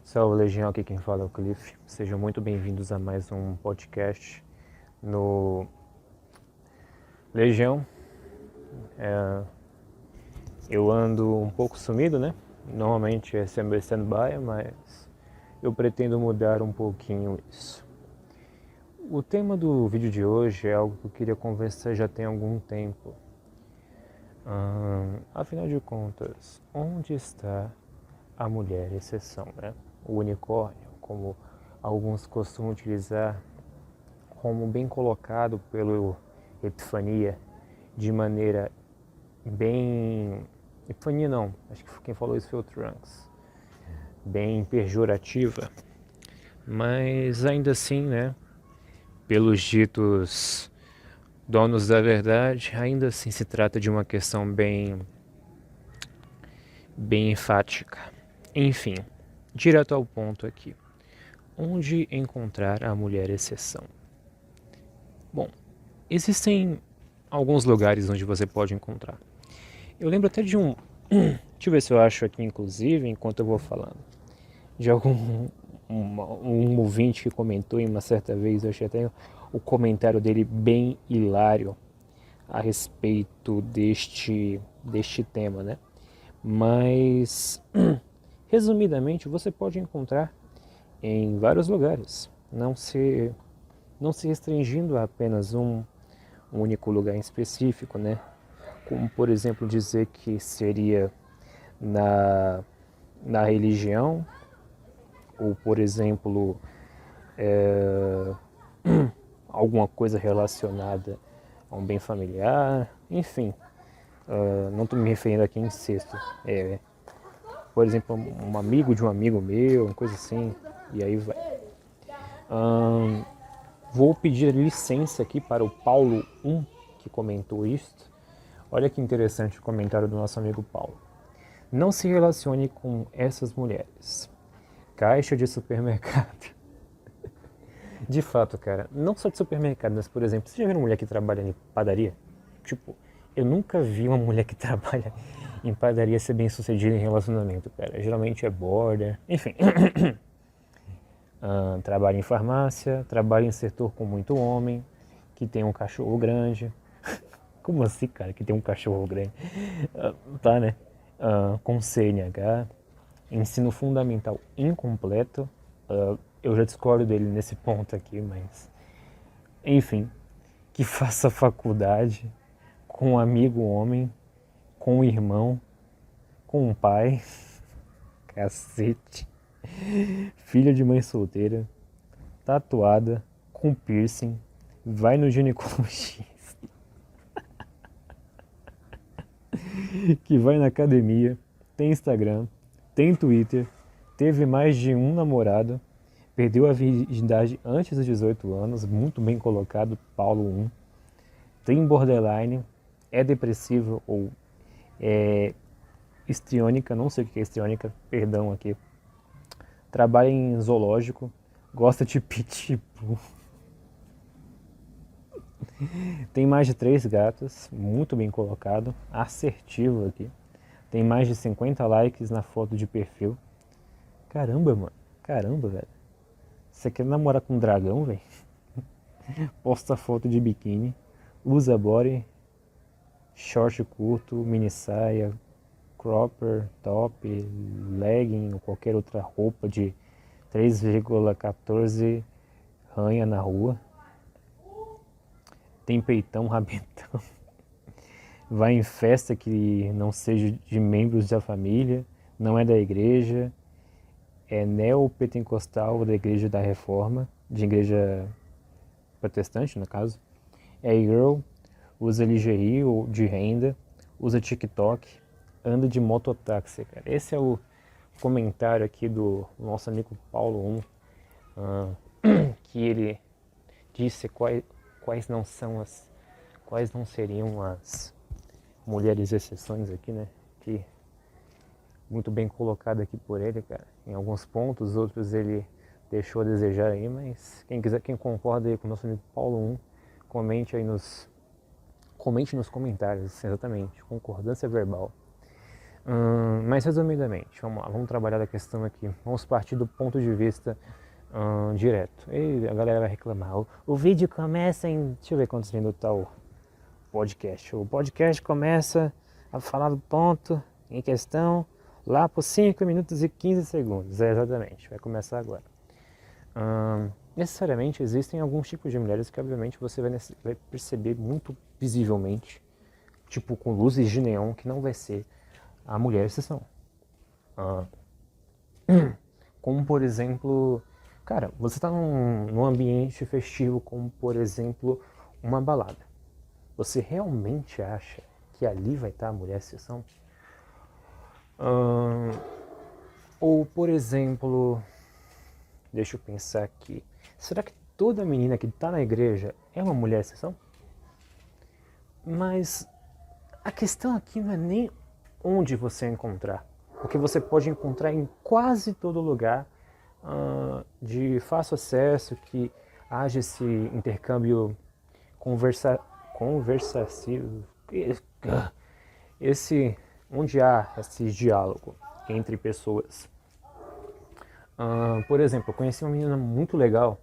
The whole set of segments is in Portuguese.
Salve Legião, aqui quem fala é o Cliff. Sejam muito bem-vindos a mais um podcast no Legião. Eu ando um pouco sumido, né? Normalmente esse é meu stand-by, mas eu pretendo mudar um pouquinho isso. O tema do vídeo de hoje é algo que eu queria conversar já tem algum tempo. Afinal de contas, onde está a mulher exceção, né? O unicórnio, como alguns costumam utilizar, como bem colocado pelo Epifania, de maneira bem... Epifania não, acho que quem falou isso foi o Trunks. Bem pejorativa, mas ainda assim, né, pelos ditos donos da verdade, ainda assim se trata de uma questão bem enfática. Enfim, direto ao ponto aqui. Onde encontrar a mulher exceção? Bom, existem alguns lugares onde você pode encontrar. Eu lembro até de um... Deixa eu ver se eu acho aqui, inclusive, enquanto eu vou falando. De um ouvinte que comentou em uma certa vez, eu achei até o comentário dele bem hilário a respeito deste tema, né? Mas, resumidamente, você pode encontrar em vários lugares. Não se restringindo a apenas um único lugar em específico, né? Como, por exemplo, dizer que seria na religião, ou, por exemplo, alguma coisa relacionada a um bem familiar, enfim. Não estou me referindo aqui em incesto. Por exemplo, um amigo de um amigo meu, uma coisa assim, e aí vai. Vou pedir licença aqui para o Paulo 1, que comentou isto. Olha que interessante o comentário do nosso amigo Paulo. Não se relacione com essas mulheres. Caixa de supermercado. De fato, cara, não só de supermercado, mas, por exemplo, você já viu uma mulher que trabalha em padaria? Tipo, eu nunca vi uma mulher que trabalha em padaria ser bem sucedida em relacionamento, cara. Geralmente é border, enfim. Trabalha em farmácia, trabalha em setor com muito homem, que tem um cachorro grande. Como assim, cara, que tem um cachorro grande? Tá, né? Com CNH, ensino fundamental incompleto. Eu já discordo dele nesse ponto aqui, mas... Enfim, que faça faculdade com um amigo homem, com um irmão, com um pai, cacete, filha de mãe solteira, tatuada, com piercing, vai no ginecologista, que vai na academia, tem Instagram, tem Twitter, teve mais de um namorado, perdeu a virgindade antes dos 18 anos, muito bem colocado, Paulo 1, tem borderline, é depressivo ou é histriônica, não sei o que é histriônica, perdão aqui, trabalha em zoológico, gosta de pitbull, tem mais de 3 gatos, muito bem colocado, assertivo aqui, tem mais de 50 likes na foto de perfil. Caramba, mano, caramba, velho. Você quer namorar com um dragão, velho? Posta foto de biquíni, usa body, short curto, mini saia, cropper, top, legging ou qualquer outra roupa de 3,14 ranha na rua. Tem peitão, rabetão. Vai em festa que não seja de membros da família, não é da igreja, é neopentecostal da igreja da Reforma, de igreja protestante no caso. É girl, usa lingerie ou de renda, usa TikTok, anda de mototáxi, cara. Esse é o comentário aqui do nosso amigo Paulo 1, que ele disse quais não seriam as mulheres exceções aqui, né? Que muito bem colocado aqui por ele, cara. Em alguns pontos, outros ele deixou a desejar aí, mas quem concorda aí com o nosso amigo Paulo 1, comente nos comentários, exatamente, concordância verbal. Mas resumidamente, vamos lá, vamos trabalhar a questão aqui. Vamos partir do ponto de vista direto. E a galera vai reclamar. O vídeo começa em. Deixa eu ver quantos minutos tá o podcast. O podcast começa a falar do ponto em questão lá por 5 minutos e 15 segundos. Exatamente, vai começar agora. Necessariamente existem alguns tipos de mulheres que obviamente você vai perceber muito visivelmente, tipo com luzes de neon, que não vai ser a mulher exceção. Como por exemplo, cara, você está num ambiente festivo como por exemplo uma balada. Você realmente acha que ali vai estar a mulher exceção? Ou por exemplo, deixa eu pensar aqui, será que toda menina que está na igreja é uma mulher exceção? Mas a questão aqui não é nem onde você encontrar, porque você pode encontrar em quase todo lugar de fácil acesso, que haja esse intercâmbio conversativo, onde há esse diálogo entre pessoas. Por exemplo, eu conheci uma menina muito legal,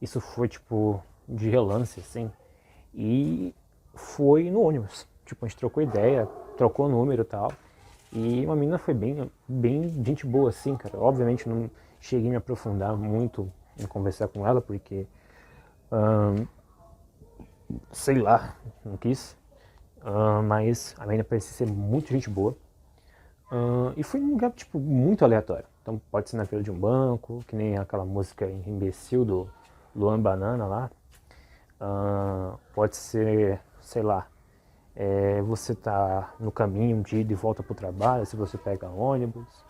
isso foi tipo de relance assim, e foi no ônibus. Tipo, a gente trocou ideia, trocou número e tal. E uma menina foi bem gente boa assim, cara. Obviamente não cheguei a me aprofundar muito em conversar com ela, porque sei lá, não quis. Mas a menina parecia ser muito gente boa. E foi num lugar tipo muito aleatório. Então pode ser na fila de um banco, que nem aquela música imbecil do Luan Banana lá. Pode ser, sei lá, você tá no caminho de ida e volta pro trabalho, se você pega ônibus.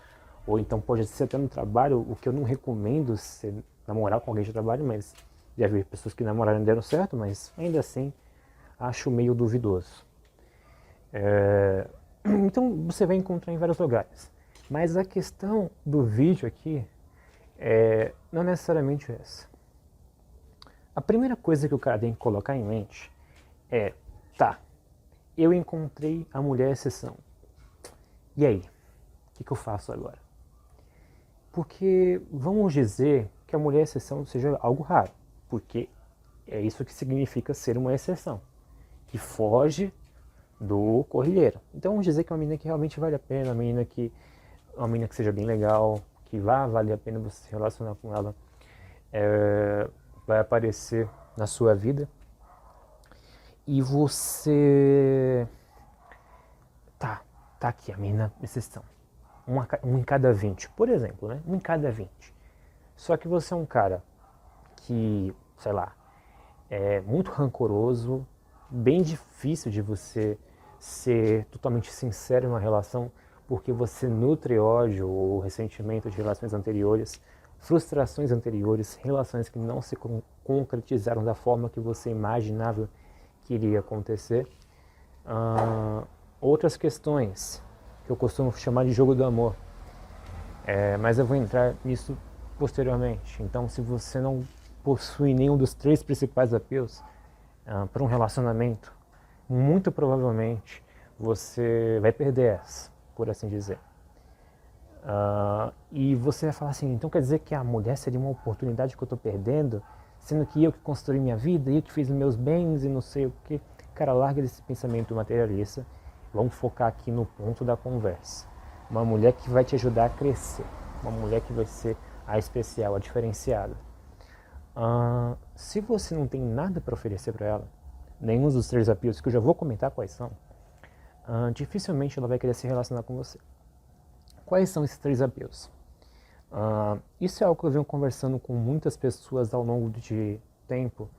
Ou então pode ser até no trabalho, o que eu não recomendo você namorar com alguém de trabalho, mas já vi pessoas que namoraram e deram certo, mas ainda assim acho meio duvidoso. Então você vai encontrar em vários lugares. Mas a questão do vídeo aqui não é necessariamente essa. A primeira coisa que o cara tem que colocar em mente é, tá, eu encontrei a mulher exceção. E aí? O que eu faço agora? Porque vamos dizer que a mulher exceção seja algo raro, porque é isso que significa ser uma exceção, que foge do corrilheiro. Então vamos dizer que é uma menina que realmente vale a pena, uma menina que seja bem legal, que vale a pena você se relacionar com ela, vai aparecer na sua vida e você tá aqui a menina exceção, um em cada 20, por exemplo, né? Um em cada 20. Só que você é um cara que, sei lá, é muito rancoroso, bem difícil de você ser totalmente sincero em uma relação, porque você nutre ódio ou ressentimento de relações anteriores, frustrações anteriores, relações que não se concretizaram da forma que você imaginava que iria acontecer. Outras questões que eu costumo chamar de jogo do amor, mas eu vou entrar nisso posteriormente. Então, se você não possui nenhum dos 3 principais apelos para um relacionamento, muito provavelmente você vai perder essa, por assim dizer. E você vai falar assim, então quer dizer que a mulher seria uma oportunidade que eu estou perdendo, sendo que eu que construí minha vida, eu que fiz meus bens e não sei o que. Cara, larga desse pensamento materialista. Vamos focar aqui no ponto da conversa. Uma mulher que vai te ajudar a crescer. Uma mulher que vai ser a especial, a diferenciada. Se você não tem nada para oferecer para ela, nenhum dos 3 apelos, que eu já vou comentar quais são, dificilmente ela vai querer se relacionar com você. Quais são esses 3 apelos? Isso é algo que eu venho conversando com muitas pessoas ao longo de tempo,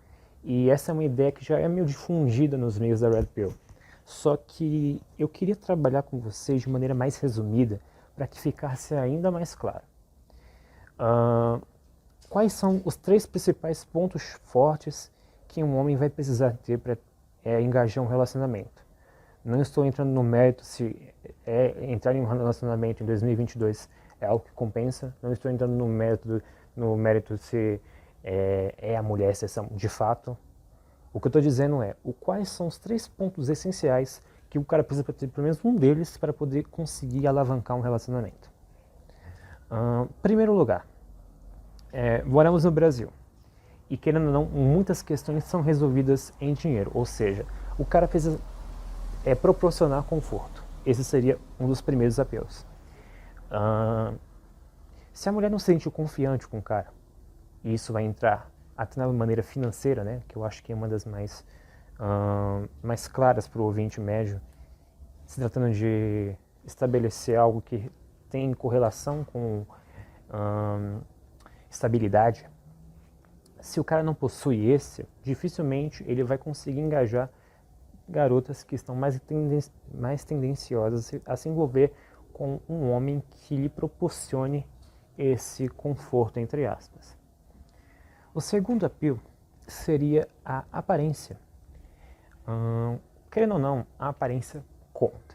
e essa é uma ideia que já é meio difundida nos meios da Red Pill. Só que eu queria trabalhar com vocês de maneira mais resumida, para que ficasse ainda mais claro. Quais são os 3 principais pontos fortes que um homem vai precisar ter para engajar um relacionamento? Não estou entrando no mérito se entrar em um relacionamento em 2022 é algo que compensa. Não estou entrando no mérito se é a mulher exceção de fato. O que eu estou dizendo quais são os 3 pontos essenciais que o cara precisa ter pelo menos um deles para poder conseguir alavancar um relacionamento. Primeiro lugar, moramos no Brasil. E querendo ou não, muitas questões são resolvidas em dinheiro. Ou seja, o cara precisa proporcionar conforto. Esse seria um dos primeiros apelos. Se a mulher não se sente confiante com o cara, e isso vai entrar até na maneira financeira, né, que eu acho que é uma das mais claras para o ouvinte médio, se tratando de estabelecer algo que tem correlação com estabilidade. Se o cara não possui esse, dificilmente ele vai conseguir engajar garotas que estão mais tendenciosas a se envolver com um homem que lhe proporcione esse conforto, entre aspas. O segundo apelo seria a aparência. Querendo ou não, a aparência conta.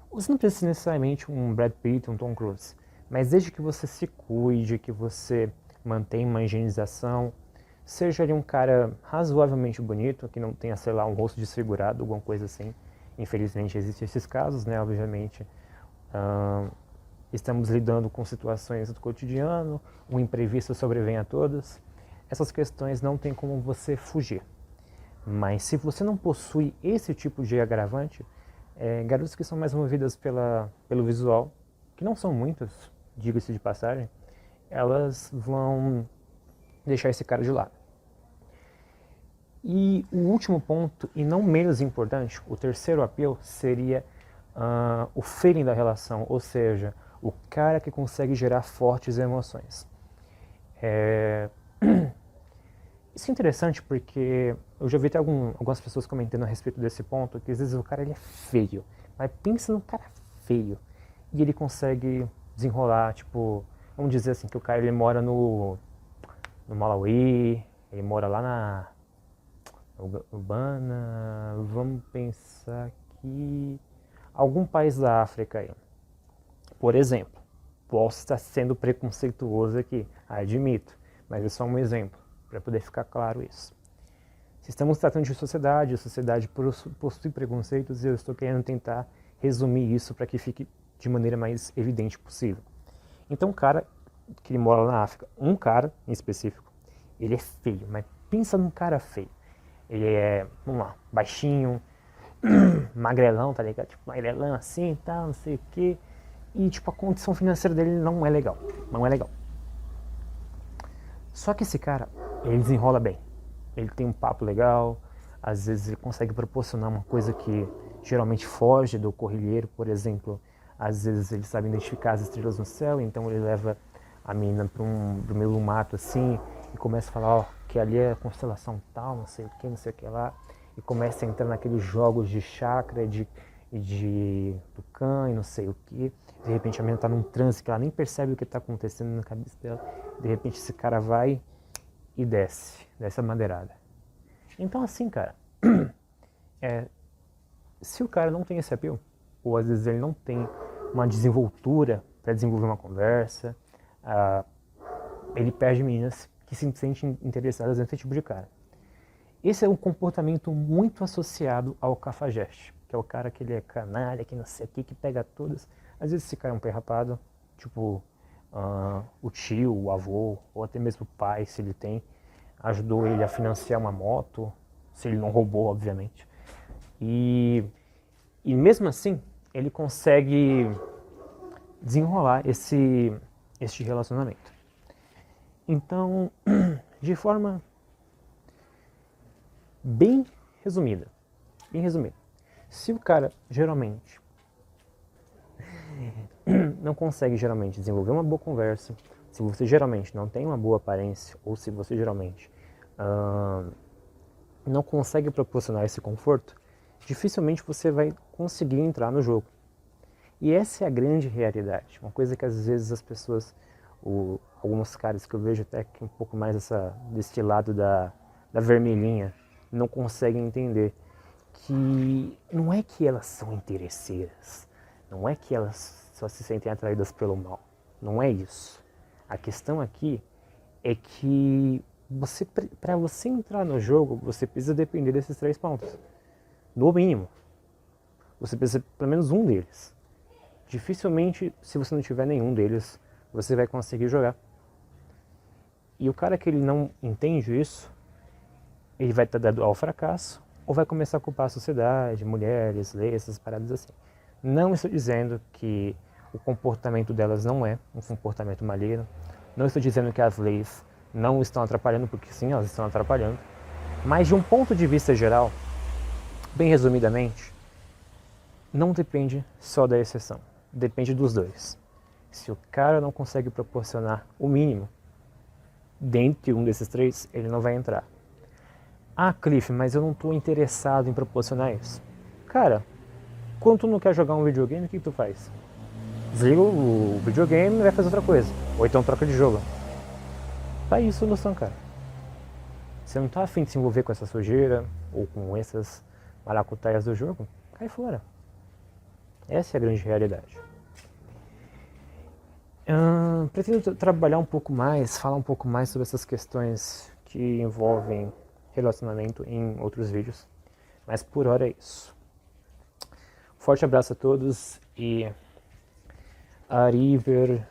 Você não precisa necessariamente um Brad Pitt, um Tom Cruise, mas desde que você se cuide, que você mantenha uma higienização, seja ali um cara razoavelmente bonito, que não tenha, sei lá, um rosto desfigurado, alguma coisa assim. Infelizmente existem esses casos, né? Obviamente, estamos lidando com situações do cotidiano, o imprevisto sobrevém a todos. Essas questões não tem como você fugir. Mas se você não possui esse tipo de agravante, garotas que são mais movidas pelo visual, que não são muitas, diga-se de passagem, elas vão deixar esse cara de lado. E o último ponto, e não menos importante, o terceiro apelo seria o feeling da relação, ou seja, o cara que consegue gerar fortes emoções. Isso é interessante porque eu já vi até algumas pessoas comentando a respeito desse ponto, que às vezes o cara ele é feio, mas pensa num cara feio e ele consegue desenrolar, tipo, vamos dizer assim, que o cara ele mora no Malawi, ele mora lá na Urbana, vamos pensar que algum país da África aí. Por exemplo, posso estar sendo preconceituoso aqui, admito, mas é só um exemplo, para poder ficar claro isso. Se estamos tratando de sociedade, a sociedade possui preconceitos e eu estou querendo tentar resumir isso para que fique de maneira mais evidente possível. Então, um cara que ele mora lá na África, um cara em específico, ele é feio, mas pensa num cara feio. Ele é, vamos lá, baixinho, magrelão, tá ligado? Tipo, magrelão assim e tal, não sei o quê. E, tipo, a condição financeira dele não é legal. Não é legal. Só que esse cara, ele desenrola bem. Ele tem um papo legal, às vezes ele consegue proporcionar uma coisa que geralmente foge do corrilheiro, por exemplo. Às vezes ele sabe identificar as estrelas no céu, então ele leva a menina pro meio do mato assim e começa a falar, ó, que ali é a constelação tal, não sei o que lá, e começa a entrar naqueles jogos de chakra, de tucã e não sei o que. De repente a menina tá num transe que ela nem percebe o que tá acontecendo na cabeça dela. De repente esse cara vai e desce a madeirada. Então assim, cara, se o cara não tem esse apelo, ou às vezes ele não tem uma desenvoltura para desenvolver uma conversa, ele perde meninas que se sentem interessadas nesse tipo de cara. Esse é um comportamento muito associado ao cafajeste, que é o cara que ele é canalha, que não sei o que pega todas. Às vezes esse cara é um perrapado, tipo o tio, o avô, ou até mesmo o pai, se ele tem, ajudou ele a financiar uma moto, se ele não roubou, obviamente. E mesmo assim, ele consegue desenrolar este relacionamento. Então, de forma bem resumida, se o cara geralmente não consegue desenvolver uma boa conversa, se você geralmente não tem uma boa aparência, ou se você geralmente não consegue proporcionar esse conforto, dificilmente você vai conseguir entrar no jogo. E essa é a grande realidade, uma coisa que às vezes as pessoas, alguns caras que eu vejo até que um pouco mais desse lado da vermelhinha, não conseguem entender, que não é que elas são interesseiras, não é que elas só se sentem atraídas pelo mal, não é isso. A questão aqui é que para você entrar no jogo, você precisa depender desses 3 pontos, no mínimo. você precisa ter pelo menos um deles. Dificilmente, se você não tiver nenhum deles, você vai conseguir jogar. E o cara que ele não entende isso, ele vai estar dado ao fracasso, ou vai começar a culpar a sociedade, mulheres, leis, essas paradas assim. Não estou dizendo que o comportamento delas não é um comportamento maligno. Não estou dizendo que as leis não estão atrapalhando, porque sim, elas estão atrapalhando. Mas de um ponto de vista geral, bem resumidamente, não depende só da exceção. Depende dos dois. Se o cara não consegue proporcionar o mínimo dentre um desses três, ele não vai entrar. Ah, Cliff, mas eu não estou interessado em proporcionar isso. Cara, quando tu não quer jogar um videogame, o que tu faz? Desliga o videogame e vai fazer outra coisa. Ou então troca de jogo. Tá isso a solução, cara. Você não tá afim de se envolver com essa sujeira ou com essas maracutaias do jogo? Cai fora. Essa é a grande realidade. Pretendo trabalhar um pouco mais, falar um pouco mais sobre essas questões que envolvem relacionamento em outros vídeos. Mas por hora é isso. Forte abraço a todos e arrivederci.